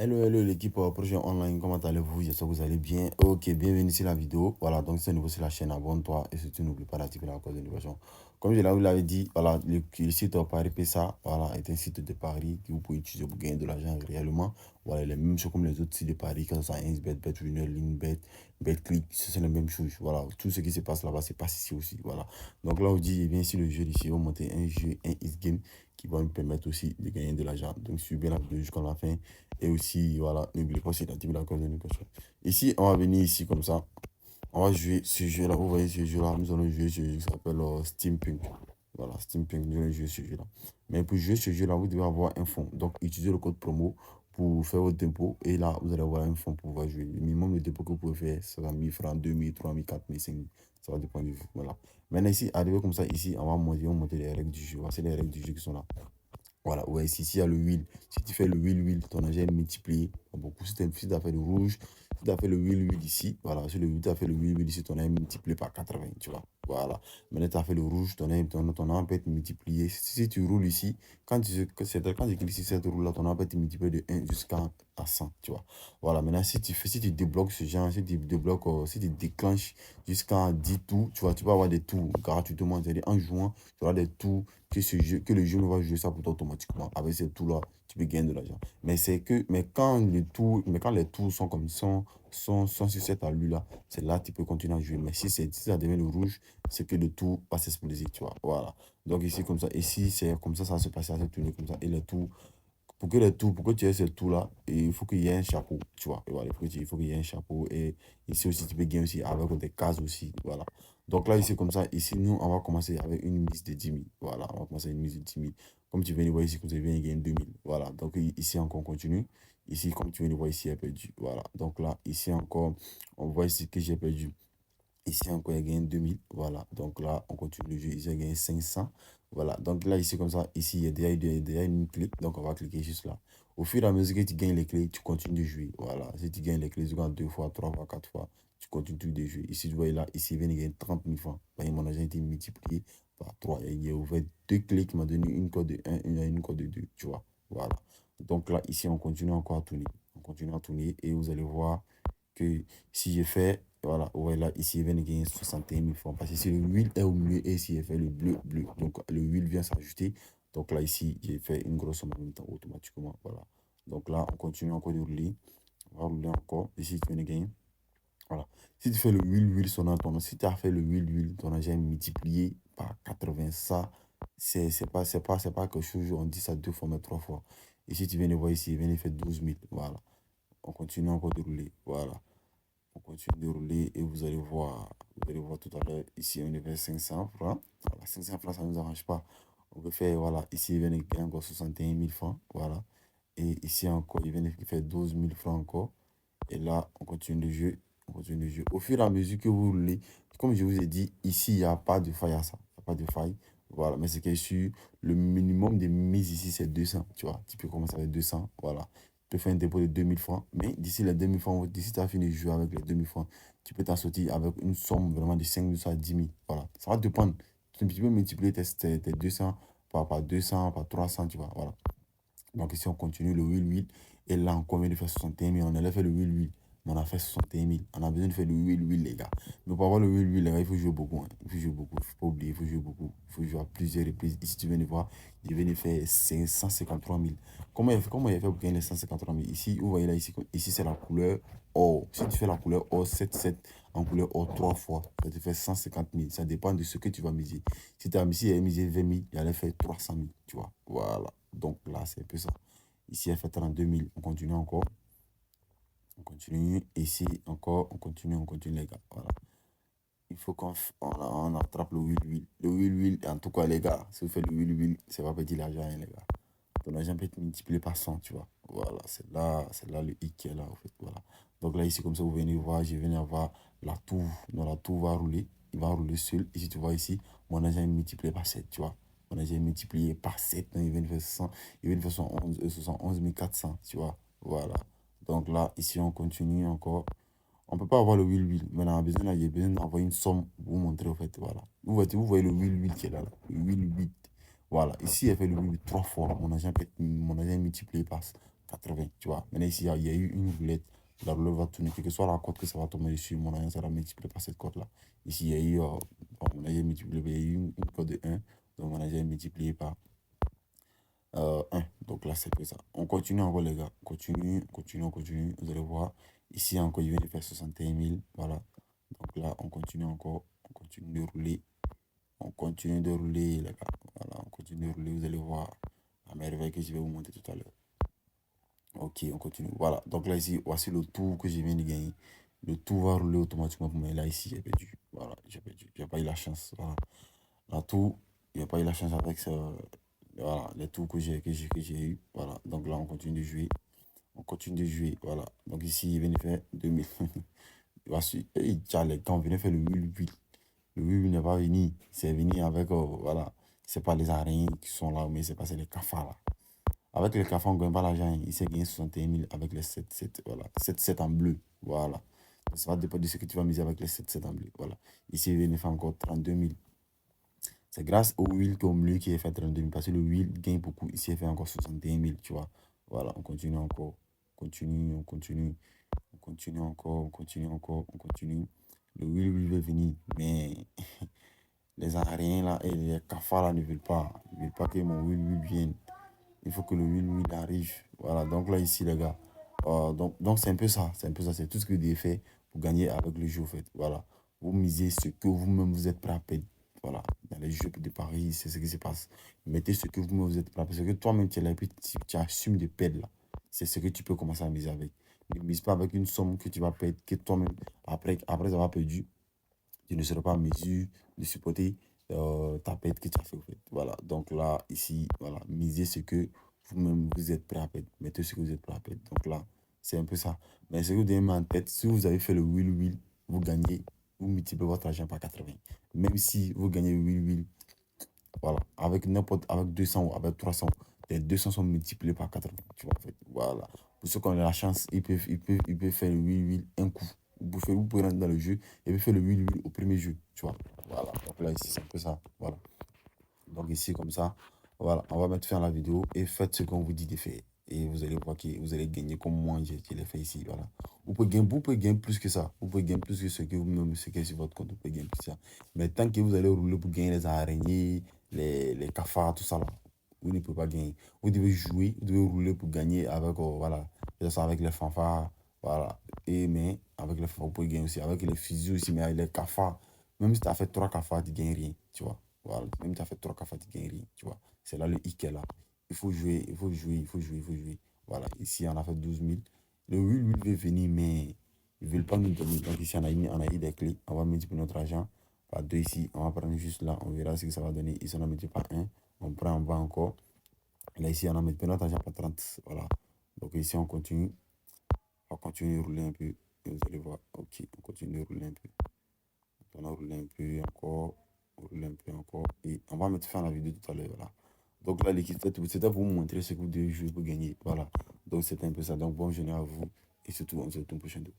Hello l'équipe projet online, comment allez-vous? J'espère que vous allez bien. Ok, bienvenue sur la vidéo. Voilà, donc c'est nouveau sur la chaîne, abonne-toi et surtout n'oublie pas d'activer la cloche de notification. Comme je vous l'avais dit, voilà, le site Paris PSA, voilà, est un site de Paris que vous pouvez utiliser pour gagner de l'argent réellement. Voilà, les mêmes choses comme les autres sites de Paris, que ce soit 1xBet, BetWinner, LinBet, BetClick, ce sont les mêmes choses. Voilà, tout ce qui se passe là-bas, c'est passe ici aussi. Voilà. Donc là, on dit, bien sûr, le jeu d'ici, on va monter un jeu, un X-Game qui va me permettre aussi de gagner de l'argent. Donc, suivez la vidéo jusqu'à la fin. Et aussi, voilà, n'oubliez pas aussi d'activer la cloche de notification. Ici, on va venir ici comme ça. On va jouer ce jeu-là. Vous voyez ce jeu-là. Nous allons jouer ce jeu qui s'appelle Steampunk. Voilà, Steampunk, nous allons jouer ce jeu-là. Mais pour jouer ce jeu-là, vous devez avoir un fonds. Donc, utilisez le code promo pour faire votre dépôt. Et là, vous allez avoir un fonds pour pouvoir jouer. Le minimum de dépôt que vous pouvez faire, c'est 1000 francs, 2000, 3000, 4000, 5000. Ça va dépendre de vous. Voilà. Maintenant, ici, arrivé comme ça, ici, on va monter les règles du jeu. Voilà, c'est les règles du jeu qui sont là. Voilà, ouais, ici, il y a le wheel. Si tu fais le wheel, ton argent est multiplié beaucoup. Si tu as fait le rouge, si tu as fait le wheel ici, voilà, sur le wheel, tu as fait le wheel ici, ton argent est multiplié par 80, tu vois. Voilà. Maintenant, tu as fait le rouge, ton argent peut être multiplié. Si tu roules ici, quand tu cliques sur cette roue-là, ton argent peut être multiplié de 1 jusqu'à 100, tu vois. Voilà, maintenant, si tu débloques ce genre, si tu débloques, si tu déclenches jusqu'à 10 tours, tu vois, tu vas avoir des tours gratuitement. C'est-à-dire, en jouant, tu auras des tours que le jeu va jouer ça pour toi automatiquement. Avec ces tours-là, tu peux gagner de l'argent. Mais quand les tours sont comme sont sur cette allure-là, c'est là que tu peux continuer à jouer. Mais si ça devient le rouge, c'est que le tour va s'exploser, tu vois. Voilà. Donc ici, comme ça, ici, c'est comme ça va se passer à cette tournée comme ça. Et les tours, pour que tu aies ce tour-là, il faut qu'il y ait un chapeau, tu vois. Et voilà, il faut qu'il y ait un chapeau. Et ici aussi, tu peux gagner aussi avec des cases aussi. Voilà. Donc là, ici, comme ça, ici, nous, on va commencer avec une mise de 10 000. Voilà, on va commencer avec une mise de 10 000. Comme tu viens de voir ici, comme tu viens de gagner 2 000. Voilà. Donc ici, encore, on continue. Ici, comme tu viens de voir ici, il a perdu. Voilà. Donc là, ici encore, on voit ici que j'ai perdu. Ici encore, il a gagné 2 000. Voilà. Donc là, on continue le jeu. Ici, il a gagné 500. Voilà. Donc là, ici, comme ça, ici, il y a déjà une clé. Donc, on va cliquer juste là. Au fur et à mesure que tu gagnes les clés, tu continues de jouer. Voilà. Si tu gagnes les clés, tu gagnes 2 fois, 3 fois, 4 fois, tu continues de jouer. Ici, tu vois là, ici, il vient de gagner 30 000 francs. Voyez, mon argent a été multiplié par 3. Il a ouvert deux clés qui m'a donné une code de 1 et une code de 2. Tu vois. Voilà. Donc là, ici, on continue encore à tourner. On continue à tourner et vous allez voir que si je fais, voilà, ouais, là, ici, il vient de gagner 61 000 francs. Parce que si le wheel est au milieu et ici, il fait le bleu, bleu. Donc, le wheel vient s'ajouter. Donc là, ici, j'ai fait une grosse somme en même temps, automatiquement. Voilà. Donc là, on continue encore de rouler. On va rouler encore. Ici, tu viens de gagner. Voilà. Si tu fais le wheel sonant, si tu as fait le wheel, ton argent est multiplié par 80, ça, c'est pas quelque chose, on dit ça 2 fois, mais 3 fois. Ici, tu viens de voir ici, il vient de faire 12 000. Voilà. On continue encore de rouler. Voilà. On continue de rouler et vous allez voir tout à l'heure, ici on est vers 500 francs. Voilà, 500 francs, ça ne nous arrange pas. On peut faire, voilà, ici il vient de gagner encore 61 000 francs. Voilà. Et ici encore, il vient de faire 12 000 francs encore. Et là, on continue de jouer. On continue de jouer. Au fur et à mesure que vous roulez, comme je vous ai dit, ici, il n'y a pas de faille à ça. Il n'y a pas de faille. Voilà. Mais c'est que sur le minimum de mise ici, c'est 200. Tu vois, tu peux commencer avec 200. Voilà. Tu peux faire un dépôt de 2000 francs. Mais d'ici les 2000 francs, d'ici tu as fini de jouer avec les 2000 francs, tu peux t'en sortir avec une somme vraiment de 5 000 à 10 000. Voilà. Ça va dépendre. Tu peux multiplier tes 200 par 200, par 300, tu vois. Voilà. Donc ici, on continue le wheel. Et là, on vient de faire 61 000. On allait faire le wheel. Mais on a fait 61 000. On a besoin de faire le wheel, les gars. Mais pour avoir le wheel, les gars, il faut jouer beaucoup. Hein. Il faut jouer beaucoup. Il ne faut pas oublier, il faut jouer beaucoup. Il faut jouer à plusieurs reprises. Ici, tu viens de voir, il vient de faire 153 000. Comment il a fait pour gagner les 153 000? Ici, vous voyez là, ici c'est la couleur or. Si tu fais la couleur or 7 en couleur or 3 fois, ça te fait 150 000. Ça dépend de ce que tu vas miser. Si tu as misé 20 000, il allait faire 300 000. Tu vois, voilà. Donc là, c'est un peu ça. Ici, elle fait 32 000. On continue encore. On continue. Ici, encore. On continue, les gars. Voilà. Il faut on attrape le wheel. Le wheel, en tout cas, les gars, si vous faites le wheel, c'est pas petit l'argent, hein, les gars. Ton argent peut être multiplié par 100, tu vois. Voilà, c'est là le hic qui est là, en fait. Voilà. Donc là, ici, comme ça, vous venez voir, je viens d'avoir la tour. Donc la tour va rouler. Il va rouler seul. Ici, tu vois ici, mon argent est multiplié par 7, tu vois. Mon argent est multiplié par 7. Donc, il vient de faire 100. Il vient de faire 71 400, tu vois. Voilà. Donc là, ici, on continue encore. On ne peut pas avoir le wheel. Maintenant, il y a besoin d'avoir une somme pour vous montrer, en fait. Voilà. Vous voyez le wheel qui est là. Le wheel. Voilà. Ici, elle fait le wheel 3 fois. Mon argent est multiplié par 80, tu vois. Maintenant, ici, il y a eu une roulette. La roulette va tourner, quelle que soit la cote que ça va tomber dessus, mon agent sera multiplié par cette cote-là. Ici, il y a eu, mon agent multiplié, il y a eu une cote de 1, donc mon agent est multiplié par 1. Donc là, c'est que ça. On continue encore, les gars. On continue, continue, on continue. Vous allez voir. Ici, encore, il vient de faire 61 000. Voilà. Donc là, on continue encore. On continue de rouler. On continue de rouler, les gars. Voilà, on continue de rouler. Vous allez voir la merveille que je vais vous montrer tout à l'heure. Ok, on continue. Voilà. Donc là, ici, voici le tour que je viens de gagner. Le tour va rouler automatiquement pour moi. Là, ici, j'ai perdu. Voilà, j'ai perdu. J'ai pas eu la chance. Voilà. La tour, j'ai pas eu la chance avec ça. Voilà, les tours que j'ai eu. Voilà. Donc là, on continue de jouer. On continue de jouer. Voilà. Donc ici, il vient de faire 2000. Voici. Et quand on venait faire le 8 le 8 n'est pas venu. C'est venu avec, voilà. C'est pas les araignées qui sont là, mais c'est pas c'est les cafards là. Avec les cafards, on ne gagne pas l'argent. Il s'est gagné 61 000 avec les 7 voilà. 7 en bleu. Voilà. Ça va dépendre de ce que tu vas miser avec les 7 en bleu. Voilà. Ici, il vient de faire encore 32 000. C'est grâce au Will comme lui qui a fait 32 000. Parce que le Will gagne beaucoup. Ici, il fait encore 61 000, tu vois. Voilà, on continue encore. On continue, on continue. On continue encore, on continue encore, on continue. Le Will veut venir. Mais les Ariens là et les cafards là ne veulent pas. Ils ne veulent pas que mon Will vienne. Il faut que le Will arrive. Voilà, donc là, ici, les gars. Donc c'est un peu ça. C'est un peu ça. C'est tout ce que vous devez faire pour gagner avec le jeu, en fait. Voilà. Vous misez ce que vous-même vous êtes prêt à perdre. Voilà. Dans les jeux de Paris, c'est ce qui se passe. Mettez ce que vous-même vous êtes prêt à perdre. Ce que toi-même, tu es là et puis tu assumes de perdre là. C'est ce que tu peux commencer à miser avec. Ne mise pas avec une somme que tu vas perdre, que toi-même, après avoir perdu, tu ne seras pas en mesure de supporter ta perte que tu as fait, au fait. Voilà. Donc là, ici, voilà, misez ce que vous-même vous êtes prêt à perdre. Mettez ce que vous êtes prêt à perdre. Donc là, c'est un peu ça. Mais ce que vous devez mettre en tête, si vous avez fait le will, vous gagnez, vous multipliez votre argent par 80. Même si vous gagnez le will, voilà, avec n'importe, avec 200 ou avec 300, les 200 sont multipliés par 80, tu vois, en fait. Voilà. Pour ceux qui ont la chance, ils peuvent faire le will un coup. Vous pouvez rentrer dans le jeu et puis faire le will au premier jeu, tu vois. Voilà. Donc là, ici, c'est un peu ça. Voilà. Donc ici, comme ça, voilà, on va mettre fin à la vidéo et faites ce qu'on vous dit de faire. Et vous allez voir que vous allez gagner comme moi, je l'ai fait ici. Voilà. Vous pouvez gagner plus que ça. Vous pouvez gagner plus que ce que vous-même, ce qui est sur votre compte. Vous pouvez gagner plus que ça. Mais tant que vous allez rouler pour gagner les araignées, les cafards, tout ça là, vous ne pouvez pas gagner. Vous devez jouer, vous devez rouler pour gagner avec, voilà, ça avec les fanfares. Voilà. Et mais avec les fanfares, vous pouvez gagner aussi. Avec les fusils aussi, mais avec les cafards, même si tu as fait 3 cafards, tu ne gagnes rien. Tu vois. Voilà, même si tu as fait 3 cafés, tu gagnes rien, tu vois. C'est là le hic est là. Il faut jouer, il faut jouer, il faut jouer, il faut jouer. Voilà, ici on a fait 12 000. Le 8 veut venir, mais ils ne veulent pas nous donner. Donc ici on a eu des clés. On va multiplier notre argent par 2 ici. On va prendre juste là, on verra ce que ça va donner. Ici on a multiplié par 1. On prend, on va encore. Là ici on a multiplié notre argent par 30. Voilà. Donc ici on continue. On continue de rouler un peu. Et vous allez voir. Ok, on continue de rouler un peu. On a roulé un peu encore, on roule un peu encore. Et on va mettre fin à la vidéo tout à l'heure. Voilà. Donc là, l'équipe, c'était pour vous montrer ce que vous devez jouer pour gagner. Voilà. Donc c'était un peu ça. Donc bonne journée à vous. Et surtout, on se retrouve au prochain vidéo.